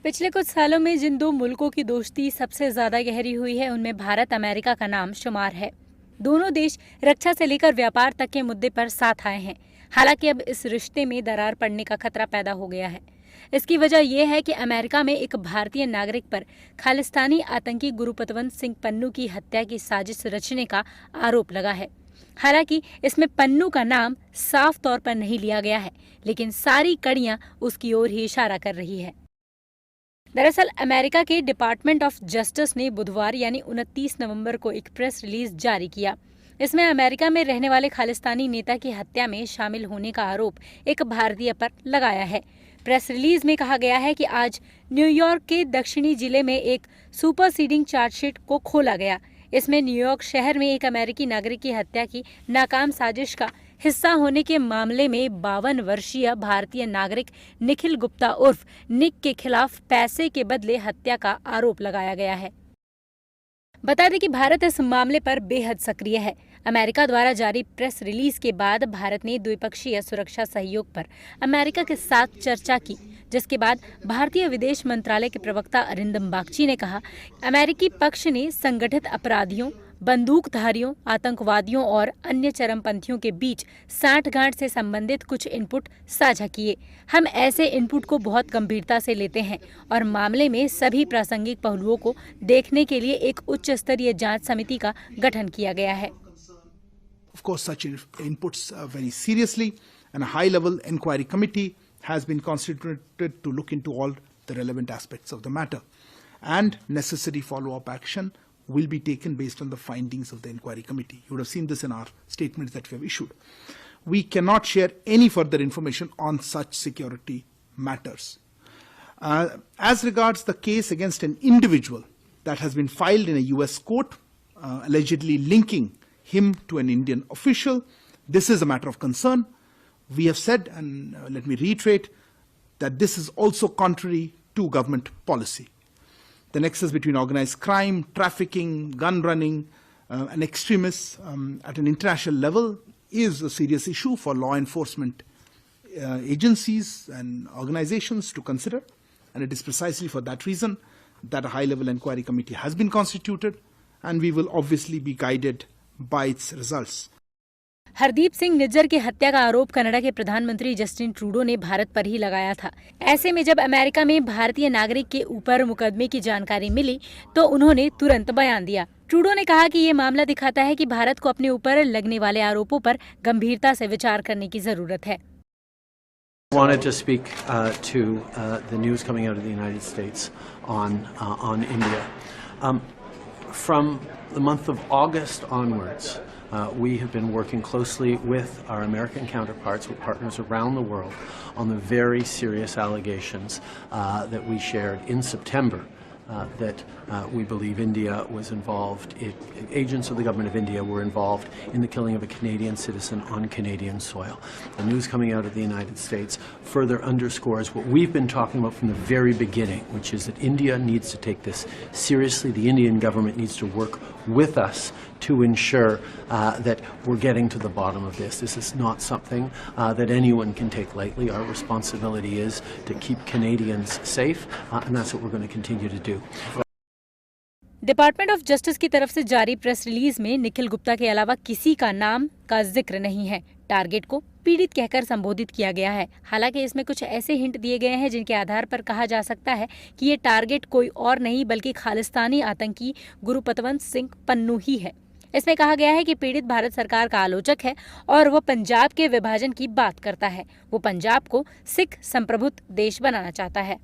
पिछले कुछ सालों में जिन दो मुल्कों की दोस्ती सबसे ज्यादा गहरी हुई है उनमें भारत अमेरिका का नाम शुमार है। दोनों देश रक्षा से लेकर व्यापार तक के मुद्दे पर साथ आए हैं। हालांकि अब इस रिश्ते में दरार पड़ने का खतरा पैदा हो गया है। इसकी वजह यह है कि अमेरिका में एक भारतीय नागरिक पर खालिस्तानी आतंकी गुरुपतवंत सिंह पन्नू की हत्या की साजिश रचने का आरोप लगा है। हालांकि इसमें पन्नू का नाम साफ तौर पर नहीं लिया गया है, लेकिन सारी कड़ियां उसकी ओर ही इशारा कर रही है। दरअसल अमेरिका के डिपार्टमेंट ऑफ जस्टिस ने बुधवार यानी 29 नवंबर को एक प्रेस रिलीज जारी किया। इसमें अमेरिका में रहने वाले खालिस्तानी नेता की हत्या में शामिल होने का आरोप एक भारतीय पर लगाया है। प्रेस रिलीज में कहा गया है कि आज न्यूयॉर्क के दक्षिणी जिले में एक सुपरसीडिंग चार्जशीट को खोला गया। इसमें न्यूयॉर्क शहर में एक अमेरिकी नागरिक की हत्या की नाकाम साजिश का हिस्सा होने के मामले में 52 वर्षीय भारतीय नागरिक निखिल गुप्ता उर्फ निक के खिलाफ पैसे के बदले हत्या का आरोप लगाया गया है। बता दें कि भारत इस मामले पर बेहद सक्रिय है। अमेरिका द्वारा जारी प्रेस रिलीज के बाद भारत ने द्विपक्षीय सुरक्षा सहयोग पर अमेरिका के साथ चर्चा की, जिसके बाद भारतीय विदेश मंत्रालय के प्रवक्ता अरिंदम बागची ने कहा, अमेरिकी पक्ष ने संगठित अपराधियों, बंदूकधारियों, आतंकवादियों और अन्य चरमपंथियों के बीच साठगांठ से संबंधित कुछ इनपुट साझा किए। हम ऐसे इनपुट को बहुत गंभीरता से लेते हैं और मामले में सभी प्रासंगिक पहलुओं को देखने के लिए एक उच्च स्तरीय जांच समिति का गठन किया गया है। Of course, such inputs very seriously, and a high-level inquiry committee has been constituted to look into all the relevant aspects of the matter, and necessary follow-up action will be taken based on the findings of the inquiry committee. You would have seen this in our statements that we have issued. We cannot share any further information on such security matters. As regards the case against an individual that has been filed in a US court, allegedly linking him to an Indian official, this is a matter of concern. We have said, and let me reiterate, that this is also contrary to government policy. The nexus between organized crime, trafficking, gun running, and extremists at an international level is a serious issue for law enforcement agencies and organizations to consider, and it is precisely for that reason that a high-level inquiry committee has been constituted, and we will obviously be guided by its results. Hardeep Singh Nijjar की हत्या का आरोप Canada के प्रधानमंत्री Justin Trudeau ने भारत पर ही लगाया था। ऐसे में जब अमेरिका में भारतीय नागरिक के ऊपर मुकदमे की जानकारी मिली तो उन्होंने तुरंत बयान दिया। ट्रूडो ने कहा कि ये मामला दिखाता है कि भारत को अपने ऊपर लगने वाले आरोपों पर गंभीरता से विचार करने की जरूरत है। Wanted to speak to the news coming out of the United States on India. From the month of August onwards, we have been working closely with our American counterparts, with partners around the world, on the very serious allegations that we shared in September that we believe India was involved, agents of the government of India were involved in the killing of a Canadian citizen on Canadian soil. The news coming out of the United States further underscores what we've been talking about from the very beginning, which is that India needs to take this seriously. The Indian government needs to work with us to ensure that we're getting to the bottom of this. This is not something that anyone can take lightly. Our responsibility is to keep Canadians safe, and that's what we're going to continue to do. Department of justice की तरफ से जारी press release में निखिल गुप्ता के अलावा किसी का नाम का जिक्र नहीं है। टारगेट को पीड़ित कहकर संबोधित किया गया है। हालांकि इसमें कुछ ऐसे हिंट दिए गए हैं जिनके आधार पर कहा जा सकता है कि ये टारगेट कोई और नहीं बल्कि खालिस्तानी आतंकी गुरुपतवंत सिंह पन्नू ही है। इसमें कहा गया है कि पीड़ित भारत सरकार का आलोचक है और वो पंजाब के विभाजन की बात करता है। वो पंजाब को सिख संप्रभुत्व देश बनाना चाहता है।